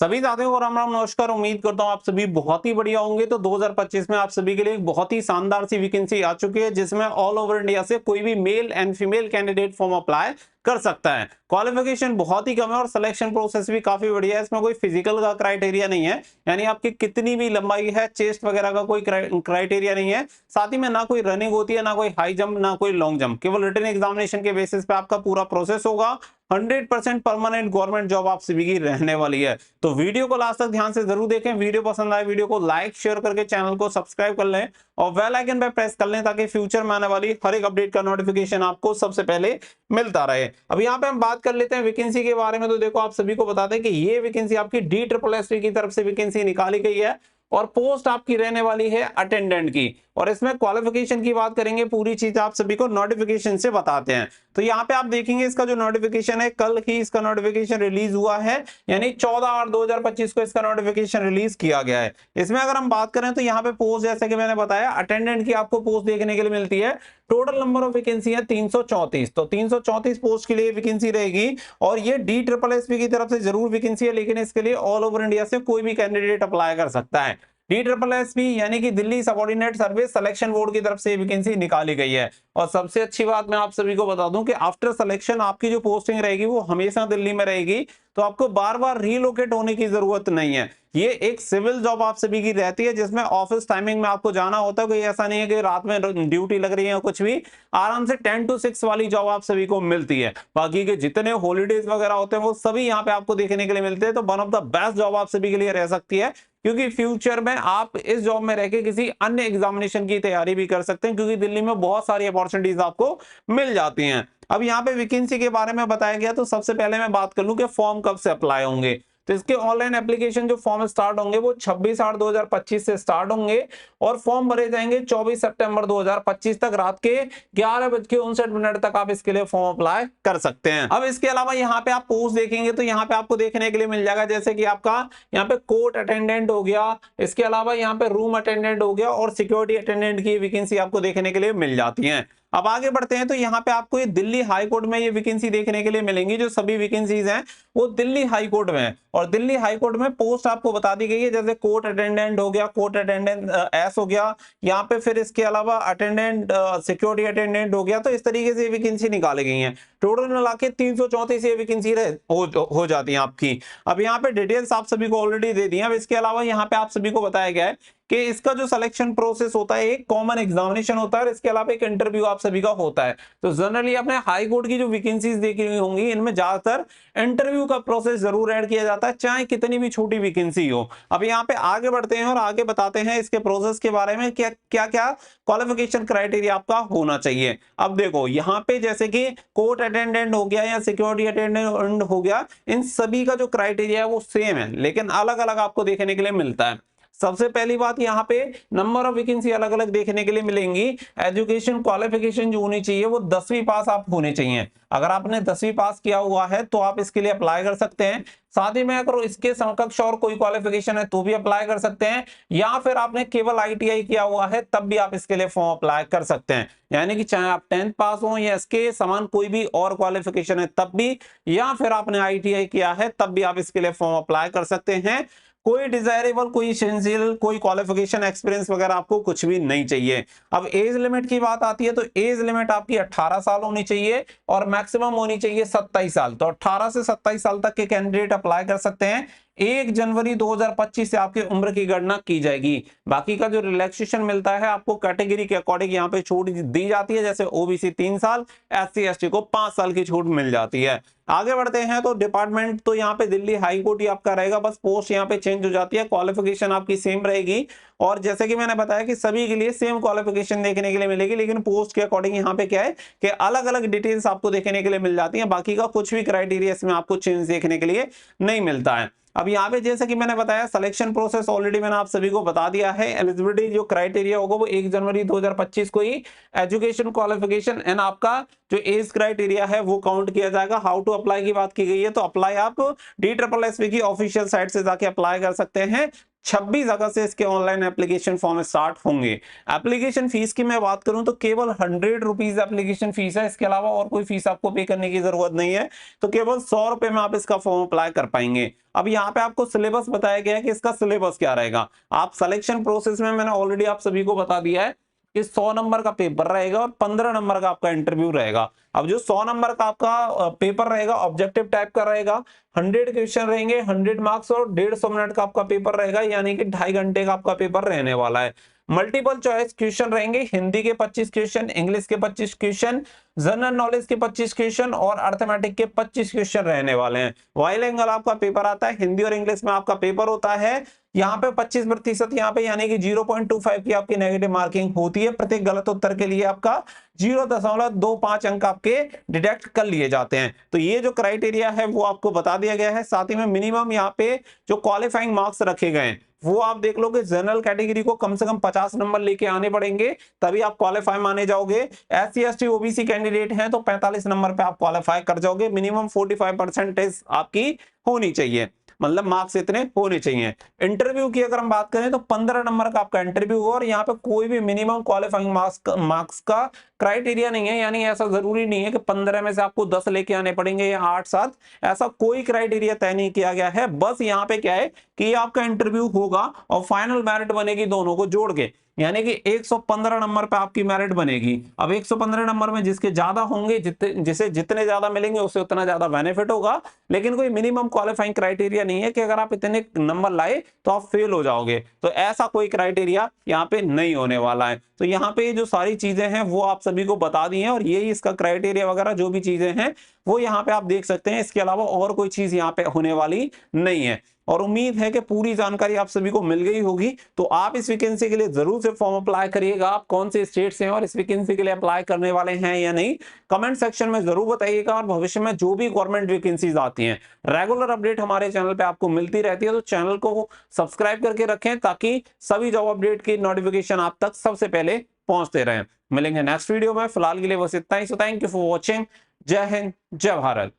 सभी साथियों को राम राम नमस्कार। उम्मीद करता हूं आप सभी बहुत ही बढ़िया होंगे। तो 2025 में आप सभी के लिए एक बहुत ही शानदार सी वैकेंसी आ चुकी है जिसमें ऑल ओवर इंडिया से कोई भी male and female candidate form apply कर सकता है। क्वालिफिकेशन बहुत ही कम है और सिलेक्शन प्रोसेस भी काफी बढ़िया है। इसमें कोई फिजिकल का क्राइटेरिया नहीं है, यानी आपकी कितनी भी लंबाई है, चेस्ट वगैरह का कोई क्राइटेरिया नहीं है। साथ ही में ना कोई रनिंग होती है, ना कोई हाई जंप, ना कोई लॉन्ग जंप। केवल रिटन एग्जामिनेशन के बेसिस पे आपका पूरा प्रोसेस होगा। 100% परमानेंट गवर्नमेंट जॉब आप सभी की रहने वाली है। तो वीडियो को लास्ट तक ध्यान से जरूर देखें। वीडियो पसंद आए वीडियो को लाइक शेयर करके चैनल को सब्सक्राइब कर लें और बेल आइकन पे प्रेस कर लें ताकि फ्यूचर में आने वाली हर एक अपडेट का नोटिफिकेशन आपको सबसे पहले मिलता रहे। अब यहाँ पे हम बात कर लेते हैं वैकेंसी के बारे में। तो देखो, आप सभी को बता दें कि ये वैकेंसी आपकी DSSS की तरफ से वैकेंसी निकाली गई है और पोस्ट आपकी रहने वाली है अटेंडेंट की। और इसमें क्वालिफिकेशन की बात करेंगे, पूरी चीज आप सभी को नोटिफिकेशन से बताते हैं। तो यहाँ पे आप देखेंगे इसका जो नोटिफिकेशन है, कल ही इसका नोटिफिकेशन रिलीज हुआ है, यानी 14/8/2025 को इसका नोटिफिकेशन रिलीज किया गया है। इसमें अगर हम बात करें तो यहाँ पे पोस्ट, जैसे कि मैंने बताया, अटेंडेंट की आपको पोस्ट देखने के लिए मिलती है। टोटल नंबर ऑफ वैकेंसी है 334। तो 334 पोस्ट के लिए वैकेंसी रहेगी और ये DSSS की तरफ से जरूर वैकेंसी है, लेकिन इसके लिए ऑल ओवर इंडिया से कोई भी कैंडिडेट अप्लाई कर सकता है। DSSS यानी कि Delhi subordinate service selection board की तरफ से वैकेंसी निकाली गई है। और सबसे अच्छी बात मैं आप सभी को बता दूं कि आफ्टर सिलेक्शन आपकी जो पोस्टिंग रहेगी वो हमेशा दिल्ली में रहेगी। तो आपको बार बार रीलोकेट होने की जरूरत नहीं है। ये एक सिविल जॉब आप सभी की रहती है जिसमें ऑफिस टाइमिंग में आपको जाना होता है। कोई ऐसा नहीं है कि रात में ड्यूटी लग रही है, कुछ भी। आराम से 10 to 6 वाली जॉब आप सभी को मिलती है। बाकी के जितने हॉलीडेज वगैरह होते हैं वो सभी यहाँ पे आपको देखने के लिए मिलते हैं। तो one of the best job आप सभी के लिए रह सकती है, क्योंकि फ्यूचर में आप इस जॉब में रहकर किसी अन्य एग्जामिनेशन की तैयारी भी कर सकते हैं, क्योंकि दिल्ली में बहुत सारी अपॉर्चुनिटीज आपको मिल जाती हैं। अब यहाँ पे वैकेंसी के बारे में बताया गया, तो सबसे पहले मैं बात कर लूं कि फॉर्म कब से अप्लाई होंगे। तो इसके ऑनलाइन एप्लीकेशन जो फॉर्म स्टार्ट होंगे वो 26/8/2025 से स्टार्ट होंगे और फॉर्म भरे जाएंगे 24 सितंबर 2025 तक रात के 11:59 तक आप इसके लिए फॉर्म अप्लाई कर सकते हैं। अब इसके अलावा यहाँ पे आप पोस्ट देखेंगे तो यहाँ पे आपको देखने के लिए मिल जाएगा, जैसे कि आपका यहाँ पे कोर्ट अटेंडेंट हो गया, इसके अलावा यहाँ पे रूम अटेंडेंट हो गया और सिक्योरिटी अटेंडेंट की वैकेंसी आपको देखने के लिए मिल जाती है। अब आगे बढ़ते हैं तो यहाँ पे आपको ये दिल्ली हाई कोर्ट में ये वैकेंसी देखने के लिए मिलेंगी। जो सभी वैकेंसीज हैं वो दिल्ली हाई कोर्ट में है और दिल्ली हाई कोर्ट में पोस्ट आपको बता दी गई है, जैसे कोर्ट अटेंडेंट हो गया, कोर्ट अटेंडेंट एस हो गया यहाँ पे, फिर इसके अलावा अटेंडेंट सिक्योरिटी अटेंडेंट हो गया। तो इस तरीके से वैकेंसी निकाली गई है। टोटल मिला के 334 ये वैकेंसी हो जाती है आपकी। अब यहाँ पे डिटेल्स आप सभी को ऑलरेडी दे दी है। अब इसके अलावा यहाँ पे आप सभी को बताया गया है कि इसका जो सिलेक्शन प्रोसेस होता है, एक कॉमन एग्जामिनेशन होता है और इसके अलावा एक इंटरव्यू आप सभी का होता है। तो जनरली आपने हाई कोर्ट की जो वैकेंसीज देखी हुई होंगी, इनमें ज्यादातर इंटरव्यू का प्रोसेस जरूर ऐड किया जाता है, चाहे कितनी भी छोटी वैकेंसी हो। अब यहाँ पे आगे बढ़ते हैं और आगे बताते हैं इसके प्रोसेस के बारे में, क्या क्या क्या क्वालिफिकेशन क्राइटेरिया आपका होना चाहिए। अब देखो, यहाँ पे जैसे कि कोर्ट अटेंडेंट हो गया या सिक्योरिटी अटेंडेंट हो गया, इन सभी का जो क्राइटेरिया है वो सेम है, लेकिन अलग अलग आपको देखने के लिए मिलता है। सबसे पहली बात, यहाँ पे नंबर ऑफ वैकेंसी अलग अलग देखने के लिए मिलेंगी। एजुकेशन क्वालिफिकेशन जो होनी चाहिए वो 10वीं पास आप होने चाहिए। अगर आपने 10वीं पास किया हुआ है तो आप इसके लिए अप्लाई कर सकते हैं। साथ ही में अगर इसके समकक्ष और कोई क्वालिफिकेशन है तो भी अप्लाई कर सकते हैं, या फिर आपने केवल ITI किया हुआ है तब भी आप इसके लिए फॉर्म अप्लाई कर सकते हैं। यानी कि चाहे आप 10th पास हो या इसके समान कोई भी और क्वालिफिकेशन है तब भी, या फिर आपने ITI किया है तब भी आप इसके लिए फॉर्म अप्लाई कर सकते हैं। कोई डिजायरेबल, कोई एसेंशियल, कोई क्वालिफिकेशन एक्सपीरियंस वगैरह आपको कुछ भी नहीं चाहिए। अब एज लिमिट की बात आती है तो एज लिमिट आपकी 18 साल होनी चाहिए और मैक्सिमम होनी चाहिए 27 साल। तो 18 से 27 साल तक के कैंडिडेट अप्लाई कर सकते हैं। 1 जनवरी 2025 से आपकी उम्र की गणना की जाएगी। बाकी का जो रिलैक्सेशन मिलता है आपको कैटेगरी के अकॉर्डिंग यहाँ पे छूट दी जाती है, जैसे OBC 3 साल, SC ST को 5 साल की छूट मिल जाती है। आगे बढ़ते हैं तो डिपार्टमेंट तो यहाँ पे दिल्ली हाई कोर्ट ही आपका रहेगा, बस पोस्ट यहाँ पे चेंज हो जाती है, क्वालिफिकेशन आपकी सेम रहेगी। और जैसे कि मैंने बताया कि सभी के लिए सेम क्वालिफिकेशन देखने के लिए मिलेगी, लेकिन पोस्ट के अकॉर्डिंग यहाँ पे क्या है कि अलग अलग डिटेल्स आपको देखने के लिए मिल जाती है। बाकी का कुछ भी क्राइटेरिया इसमें आपको चेंज देखने के लिए नहीं मिलता है। अब यहाँ पे जैसे कि मैंने बताया, सिलेक्शन प्रोसेस ऑलरेडी मैंने आप सभी को बता दिया है। एलिजिबिलिटी जो क्राइटेरिया होगा वो 1 जनवरी 2025 को ही एजुकेशन क्वालिफिकेशन एंड आपका जो एज क्राइटेरिया है वो काउंट किया जाएगा। हाउ टू अप्लाई की बात की गई है, तो अप्लाई आप DSSS की ऑफिशियल साइट से जाके अप्लाई कर सकते हैं। 26 अगस्त से इसके ऑनलाइन एप्लीकेशन फॉर्म स्टार्ट होंगे। एप्लीकेशन फीस की मैं बात करूं तो केवल 100 रुपीज एप्लीकेशन फीस है, इसके अलावा और कोई फीस आपको पे करने की जरूरत नहीं है। तो केवल 100 रुपए में आप इसका फॉर्म अप्लाई कर पाएंगे। अब यहाँ पे आपको सिलेबस बताया गया है कि इसका सिलेबस क्या रहेगा। आप सिलेक्शन प्रोसेस में मैंने ऑलरेडी आप सभी को बता दिया है कि 100 नंबर का पेपर रहेगा और 15 नंबर का आपका इंटरव्यू रहेगा। अब जो 100 नंबर का आपका पेपर रहेगा ऑब्जेक्टिव टाइप का रहेगा, 100 क्वेश्चन रहेंगे, 100 मार्क्स और 150 मिनट का आपका पेपर रहेगा, यानी कि 2.5 घंटे का आपका पेपर रहने वाला है। मल्टीपल चॉइस क्वेश्चन रहेंगे, हिंदी के 25 क्वेश्चन, इंग्लिश के 25 क्वेश्चन, जनरल नॉलेज के 25 क्वेश्चन और अर्थमेटिक के 25 क्वेश्चन रहने वाले हैं। बाइलिंगुअल आपका पेपर आता है, हिंदी और इंग्लिश में आपका पेपर होता है। यहाँ पे 25% यहाँ पे यानी कि 0.25 की आपकी नेगेटिव मार्किंग होती है। प्रत्येक गलत उत्तर के लिए आपका 0.25 अंक आपके डिडक्ट कर लिए जाते हैं। तो ये जो क्राइटेरिया है वो आपको बता दिया गया है। साथ ही में मिनिमम यहाँ पे जो क्वालिफाइंग मार्क्स रखे गए हैं वो आप देख लो कि जनरल कैटेगरी को कम से कम 50 नंबर लेके आने पड़ेंगे, तभी आप क्वालिफाई माने जाओगे। SC ST OBC कैंडिडेट हैं तो 45 नंबर पे आप क्वालिफाई कर जाओगे। मिनिमम 45% आपकी होनी चाहिए, मतलब मार्क्स इतने होने चाहिए। इंटरव्यू की अगर हम बात करें तो 15 नंबर का आपका इंटरव्यू होगा और यहाँ पे कोई भी मिनिमम क्वालिफाइंग मार्क्स का क्राइटेरिया नहीं है, यानी ऐसा जरूरी नहीं है कि 15 में से आपको 10 लेके आने पड़ेंगे या 8-7, ऐसा कोई क्राइटेरिया तय नहीं किया गया है। बस यहाँ पे क्या है कि आपका इंटरव्यू होगा और फाइनल मेरिट बनेगी दोनों को जोड़ के, यानी कि 115 नंबर पे आपकी मेरिट बनेगी। अब 115 नंबर में जिसके ज्यादा होंगे, जिसे जितने ज्यादा मिलेंगे उसे उतना ज्यादा बेनिफिट होगा, लेकिन कोई मिनिमम क्वालिफाइंग क्राइटेरिया नहीं है कि अगर आप इतने नंबर लाए तो आप फेल हो जाओगे। तो ऐसा कोई क्राइटेरिया यहाँ पे नहीं होने वाला है। तो यहाँ पे जो सारी चीजें हैं वो आप सभी को बता दी हैं और यही इसका क्राइटेरिया वगैरह जो भी चीजें हैं वो यहाँ पे आप देख सकते हैं। इसके अलावा और कोई चीज यहाँ पे होने वाली नहीं है और उम्मीद है कि पूरी जानकारी आप सभी को मिल गई होगी। तो आप इस वैकेंसी के लिए जरूर से फॉर्म अप्लाई करिएगा। आप कौन से स्टेट से हैं और इस वैकेंसी के लिए अप्लाई करने वाले हैं या नहीं, कमेंट सेक्शन में जरूर बताइएगा। और भविष्य में जो भी गवर्नमेंट वैकेंसीज आती हैं रेगुलर अपडेट हमारे चैनल पे आपको मिलती रहती है, तो चैनल को सब्सक्राइब करके रखें ताकि सभी जॉब अपडेट की नोटिफिकेशन आप तक सबसे पहले पहुंचते रहें। मिलेंगे नेक्स्ट वीडियो में, फिलहाल के लिए बस इतना ही। So thank you for watching. जय हिंद, जय भारत।